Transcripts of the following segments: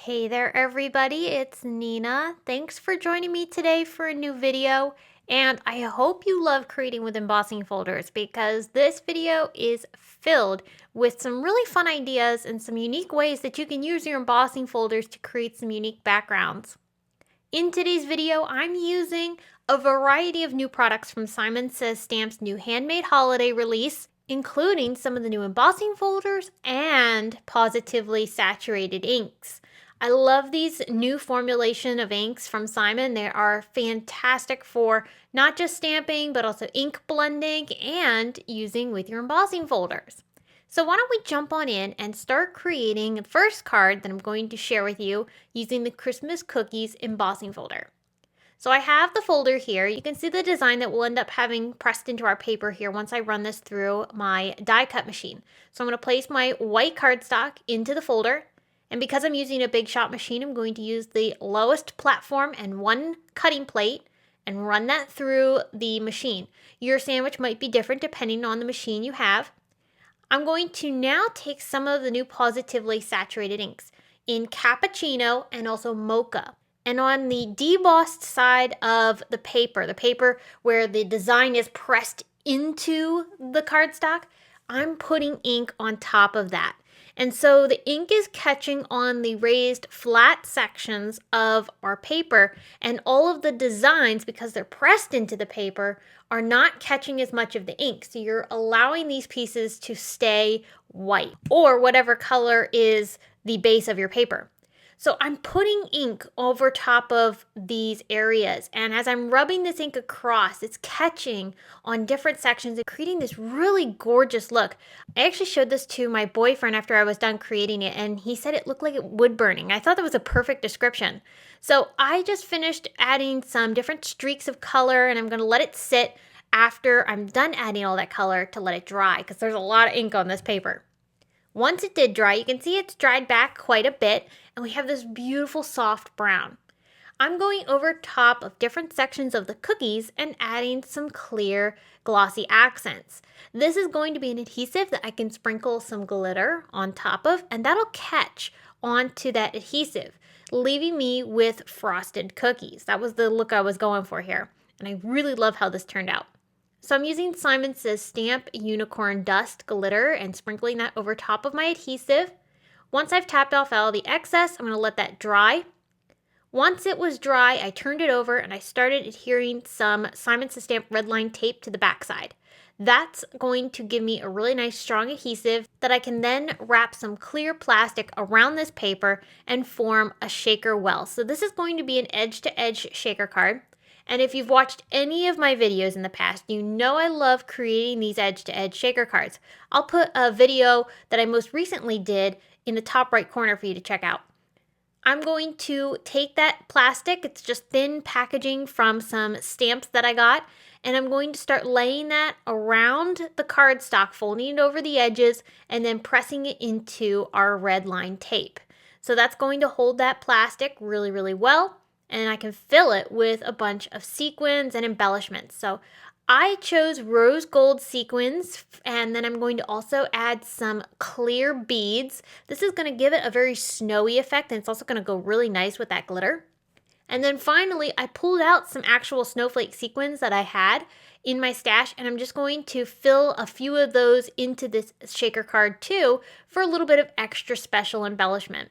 Hey there everybody, it's Nina. Thanks for joining me today for a new video, and I hope you love creating with embossing folders because this video is filled with some really fun ideas and some unique ways that you can use your embossing folders to create some unique backgrounds. In today's video, I'm using a variety of new products from Simon Says Stamp's new Handmade holiday release, including some of the new embossing folders and positively saturated inks. I love these new formulation of inks from Simon. They are fantastic for not just stamping, but also ink blending and using with your embossing folders. So why don't we jump on in and start creating the first card that I'm going to share with you using the Christmas Cookies embossing folder. So I have the folder here. You can see the design that we'll end up having pressed into our paper here once I run this through my die cut machine. So I'm going to place my white cardstock into the folder. And because I'm using a Big Shot machine, I'm going to use the lowest platform and one cutting plate and run that through the machine. Your sandwich might be different depending on the machine you have. I'm going to now take some of the new positively saturated inks in cappuccino and also mocha. And on the debossed side of the paper where the design is pressed into the cardstock, I'm putting ink on top of that. And so the ink is catching on the raised flat sections of our paper, and all of the designs, because they're pressed into the paper, are not catching as much of the ink. So you're allowing these pieces to stay white or whatever color is the base of your paper. So I'm putting ink over top of these areas, and as I'm rubbing this ink across, it's catching on different sections and creating this really gorgeous look. I actually showed this to my boyfriend after I was done creating it, and he said it looked like wood burning. I thought that was a perfect description. So I just finished adding some different streaks of color, and I'm going to let it sit after I'm done adding all that color to let it dry because there's a lot of ink on this paper. Once it did dry, you can see it's dried back quite a bit, and we have this beautiful soft brown. I'm going over top of different sections of the cookies and adding some clear glossy accents. This is going to be an adhesive that I can sprinkle some glitter on top of, and that'll catch onto that adhesive, leaving me with frosted cookies. That was the look I was going for here, and I really love how this turned out. So I'm using Simon Says Stamp Unicorn Dust Glitter and sprinkling that over top of my adhesive. Once I've tapped off all the excess, I'm going to let that dry. Once it was dry, I turned it over and I started adhering some Simon Says Stamp red line tape to the backside. That's going to give me a really nice strong adhesive that I can then wrap some clear plastic around this paper and form a shaker well. So this is going to be an edge-to-edge shaker card. And if you've watched any of my videos in the past, you know I love creating these edge-to-edge shaker cards. I'll put a video that I most recently did in the top right corner for you to check out. I'm going to take that plastic, it's just thin packaging from some stamps that I got, and I'm going to start laying that around the cardstock, folding it over the edges, and then pressing it into our red line tape. So that's going to hold that plastic really, really well. And I can fill it with a bunch of sequins and embellishments. So I chose rose gold sequins, and then I'm going to also add some clear beads. This is going to give it a very snowy effect, and it's also going to go really nice with that glitter. And then finally, I pulled out some actual snowflake sequins that I had in my stash, and I'm just going to fill a few of those into this shaker card too for a little bit of extra special embellishment.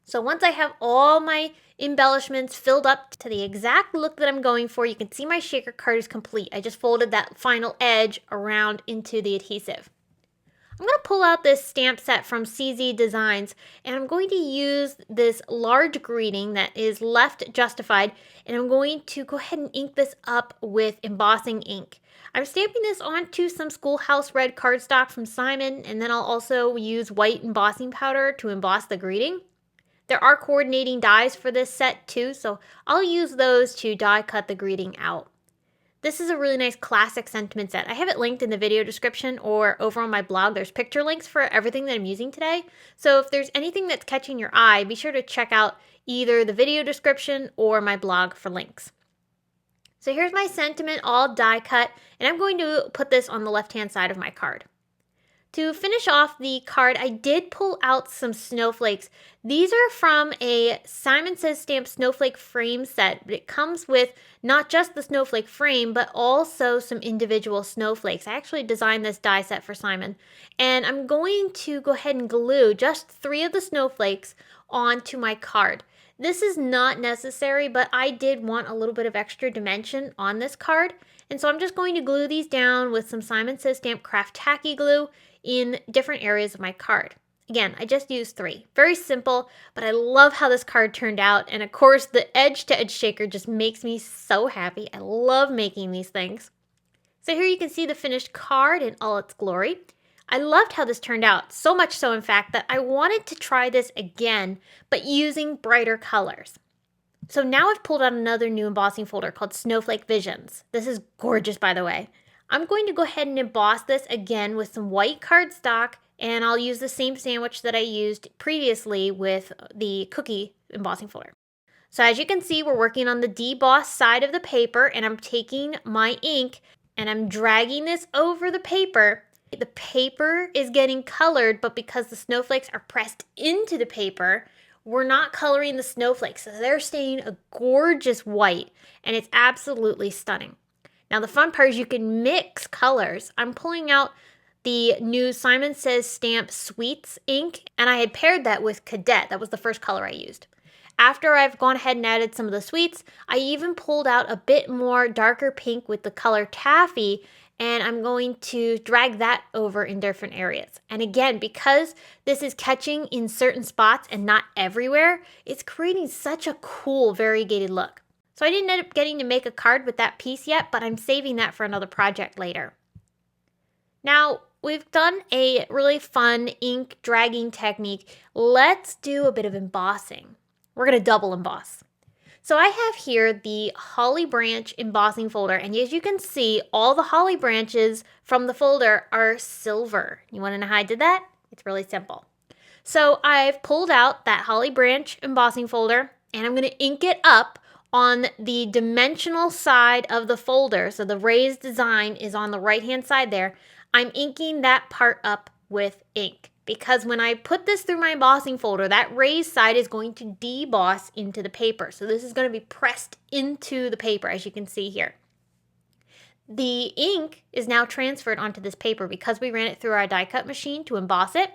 So once I have all my embellishments filled up to the exact look that I'm going for, you can see my shaker card is complete. I just folded that final edge around into the adhesive. I'm going to pull out this stamp set from CZ Designs, and I'm going to use this large greeting that is left justified, and I'm going to go ahead and ink this up with embossing ink. I'm stamping this onto some Schoolhouse Red cardstock from Simon, and then I'll also use white embossing powder to emboss the greeting. There are coordinating dies for this set too, so I'll use those to die cut the greeting out. This is a really nice classic sentiment set. I have it linked in the video description or over on my blog. There's picture links for everything that I'm using today. So if there's anything that's catching your eye, be sure to check out either the video description or my blog for links. So here's my sentiment all die cut, and I'm going to put this on the left-hand side of my card. To finish off the card, I did pull out some snowflakes. These are from a Simon Says Stamp snowflake frame set. It comes with not just the snowflake frame, but also some individual snowflakes. I actually designed this die set for Simon. And I'm going to go ahead and glue just 3 of the snowflakes onto my card. This is not necessary, but I did want a little bit of extra dimension on this card. And so I'm just going to glue these down with some Simon Says Stamp Craft Tacky Glue in different areas of my card. Again, I just used 3. Very simple, but I love how this card turned out. And of course, the edge-to-edge shaker just makes me so happy. I love making these things. So here you can see the finished card in all its glory. I loved how this turned out, so much so in fact that I wanted to try this again, but using brighter colors. So now I've pulled out another new embossing folder called Snowflake Visions. This is gorgeous, by the way. I'm going to go ahead and emboss this again with some white cardstock, and I'll use the same sandwich that I used previously with the cookie embossing folder. So as you can see, we're working on the deboss side of the paper, and I'm taking my ink and I'm dragging this over the paper. The paper is getting colored, but because the snowflakes are pressed into the paper, we're not coloring the snowflakes. So they're staying a gorgeous white, and it's absolutely stunning. Now the fun part is you can mix colors. I'm pulling out the new Simon Says Stamp Sweets ink, and I had paired that with Cadet. That was the first color I used. After I've gone ahead and added some of the sweets, I even pulled out a bit more darker pink with the color Taffy, and I'm going to drag that over in different areas. And again, because this is catching in certain spots and not everywhere, it's creating such a cool variegated look. So I didn't end up getting to make a card with that piece yet, but I'm saving that for another project later. Now, we've done a really fun ink dragging technique. Let's do a bit of embossing. We're going to double emboss. So I have here the holly branch embossing folder, and as you can see, all the holly branches from the folder are silver. You want to know how I did that? It's really simple. So I've pulled out that holly branch embossing folder, and I'm going to ink it up on the dimensional side of the folder. So the raised design is on the right hand side there. I'm inking that part up with ink because when I put this through my embossing folder, that raised side is going to deboss into the paper. So this is going to be pressed into the paper, as you can see here. The ink is now transferred onto this paper because we ran it through our die cut machine to emboss it.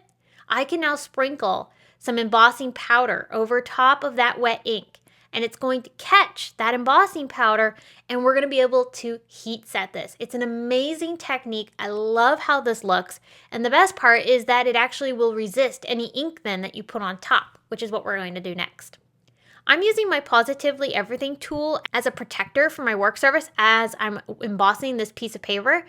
I can now sprinkle some embossing powder over top of that wet ink, and it's going to catch that embossing powder, and we're going to be able to heat set this. It's an amazing technique. I love how this looks, and the best part is that it actually will resist any ink then that you put on top, which is what we're going to do next. I'm using my Positively Everything tool as a protector for my work surface as I'm embossing this piece of paper.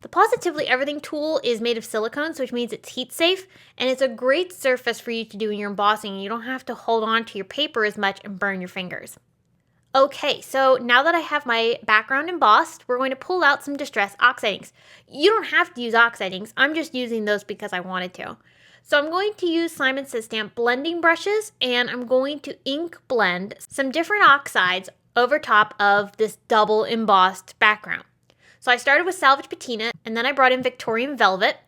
The Positively Everything tool is made of silicone, which means it's heat safe, and it's a great surface for you to do in your embossing. You don't have to hold on to your paper as much and burn your fingers. Okay, so now that I have my background embossed, we're going to pull out some Distress Oxide inks. You don't have to use oxide inks. I'm just using those because I wanted to. So I'm going to use Simon Says Stamp blending brushes, and I'm going to ink blend some different oxides over top of this double embossed background. So I started with Salvage Patina, and then I brought in Victorian Velvet.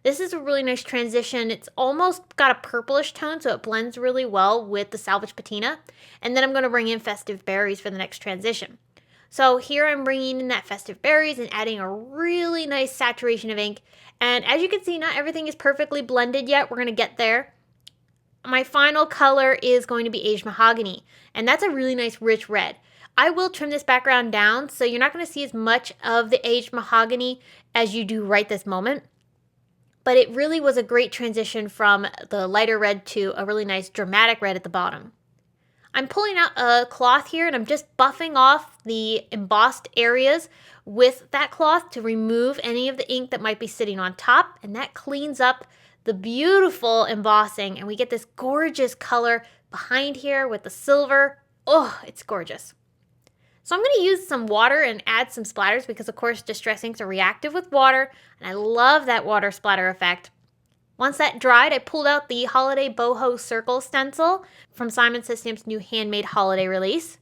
This is a really nice transition. It's almost got a purplish tone, so it blends really well with the Salvage Patina. And then I'm going to bring in Festive Berries for the next transition. So here I'm bringing in that Festive Berries and adding a really nice saturation of ink. And as you can see, not everything is perfectly blended yet. We're going to get there. My final color is going to be Aged Mahogany, and that's a really nice rich red. I will trim this background down, so you're not going to see as much of the Aged Mahogany as you do right this moment. But it really was a great transition from the lighter red to a really nice dramatic red at the bottom. I'm pulling out a cloth here, and I'm just buffing off the embossed areas with that cloth to remove any of the ink that might be sitting on top, and that cleans up the beautiful embossing, and we get this gorgeous color behind here with the silver. Oh, it's gorgeous. So I'm going to use some water and add some splatters because, of course, Distress inks are reactive with water, and I love that water splatter effect. Once that dried, I pulled out the Holiday Boho Circle stencil from Simon Says Stamp's new Handmade holiday release.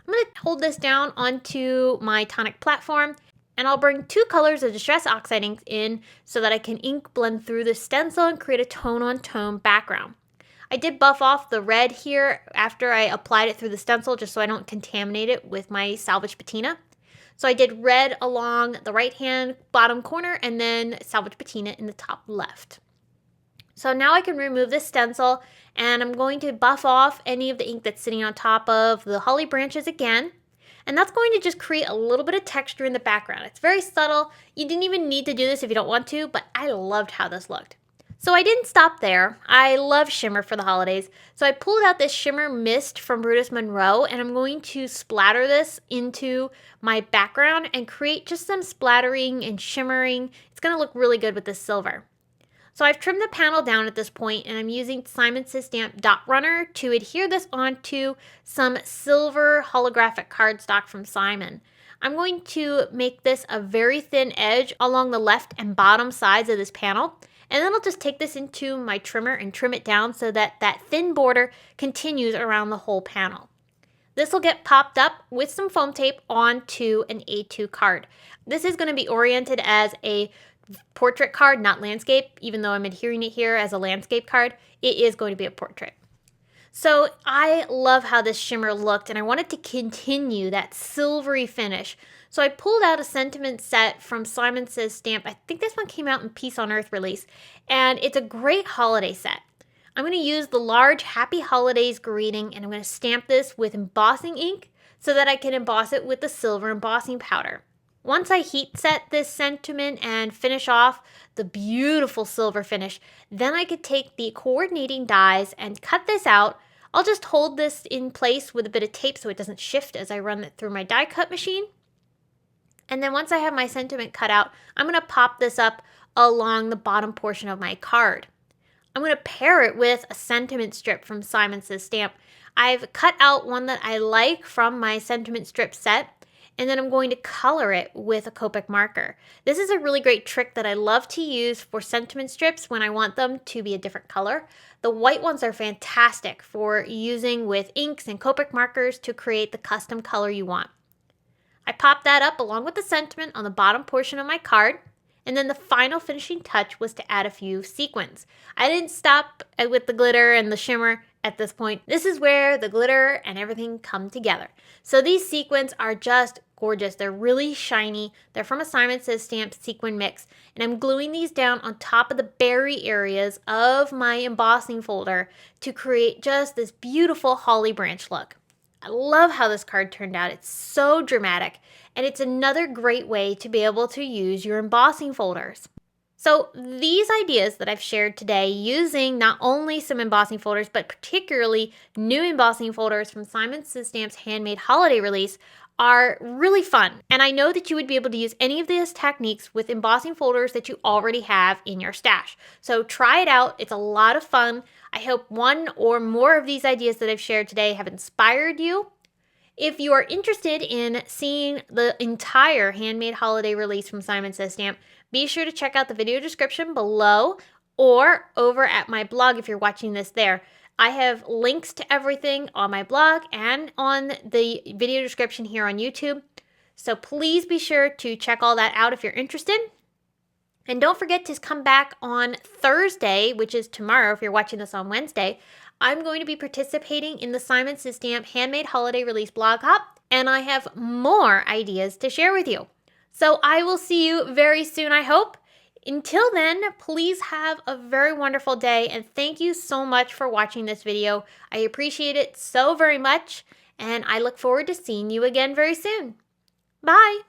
I'm going to hold this down onto my tonic platform, And I'll bring 2 colors of Distress Oxide ink in so that I can ink blend through the stencil and create a tone-on-tone background. I did buff off the red here after I applied it through the stencil just so I don't contaminate it with my salvage patina. So I did red along the right hand bottom corner and then salvage patina in the top left. So now I can remove this stencil and I'm going to buff off any of the ink that's sitting on top of the holly branches again. And that's going to just create a little bit of texture in the background. It's very subtle. You didn't even need to do this if you don't want to, but I loved how this looked. So I didn't stop there. I love shimmer for the holidays. So I pulled out this shimmer mist from Brutus Monroe and I'm going to splatter this into my background and create just some splattering and shimmering. It's going to look really good with this silver. So I've trimmed the panel down at this point and I'm using Simon Says Stamp Dot Runner to adhere this onto some silver holographic cardstock from Simon. I'm going to make this a very thin edge along the left and bottom sides of this panel. And then I'll just take this into my trimmer and trim it down so that that thin border continues around the whole panel. This will get popped up with some foam tape onto an A2 card. This is going to be oriented as a portrait card, not landscape. Even though I'm adhering it here as a landscape card, it is going to be a portrait. So I love how this shimmer looked and I wanted to continue that silvery finish. So I pulled out a sentiment set from Simon Says Stamp. I think this one came out in Peace on Earth release. And it's a great holiday set. I'm going to use the large Happy Holidays greeting and I'm going to stamp this with embossing ink so that I can emboss it with the silver embossing powder. Once I heat set this sentiment and finish off the beautiful silver finish, then I could take the coordinating dies and cut this out. I'll just hold this in place with a bit of tape so it doesn't shift as I run it through my die cut machine. And then once I have my sentiment cut out, I'm going to pop this up along the bottom portion of my card. I'm going to pair it with a sentiment strip from Simon Says Stamp. I've cut out one that I like from my sentiment strip set. And then I'm going to color it with a Copic marker. This is a really great trick that I love to use for sentiment strips when I want them to be a different color. The white ones are fantastic for using with inks and Copic markers to create the custom color you want. I popped that up along with the sentiment on the bottom portion of my card. And then the final finishing touch was to add a few sequins. I didn't stop with the glitter and the shimmer at this point. This is where the glitter and everything come together. So these sequins are just gorgeous. They're really shiny. They're from a Simon Says Stamp sequin mix. And I'm gluing these down on top of the berry areas of my embossing folder to create just this beautiful holly branch look. I love how this card turned out. It's so dramatic. And it's another great way to be able to use your embossing folders. So these ideas that I've shared today using not only some embossing folders, but particularly new embossing folders from Simon Says Stamp's Handmade holiday release are really fun. And I know that you would be able to use any of these techniques with embossing folders that you already have in your stash. So try it out. It's a lot of fun. I hope one or more of these ideas that I've shared today have inspired you. If you are interested in seeing the entire Handmade holiday release from Simon Says Stamp, be sure to check out the video description below or over at my blog if you're watching this there. I have links to everything on my blog and on the video description here on YouTube. So please be sure to check all that out if you're interested. And don't forget to come back on Thursday, which is tomorrow if you're watching this on Wednesday. I'm going to be participating in the Simon Says Stamp Handmade Holiday Release blog hop, and I have more ideas to share with you. So I will see you very soon, I hope. Until then, please have a very wonderful day, and thank you so much for watching this video. I appreciate it so very much, and I look forward to seeing you again very soon. Bye!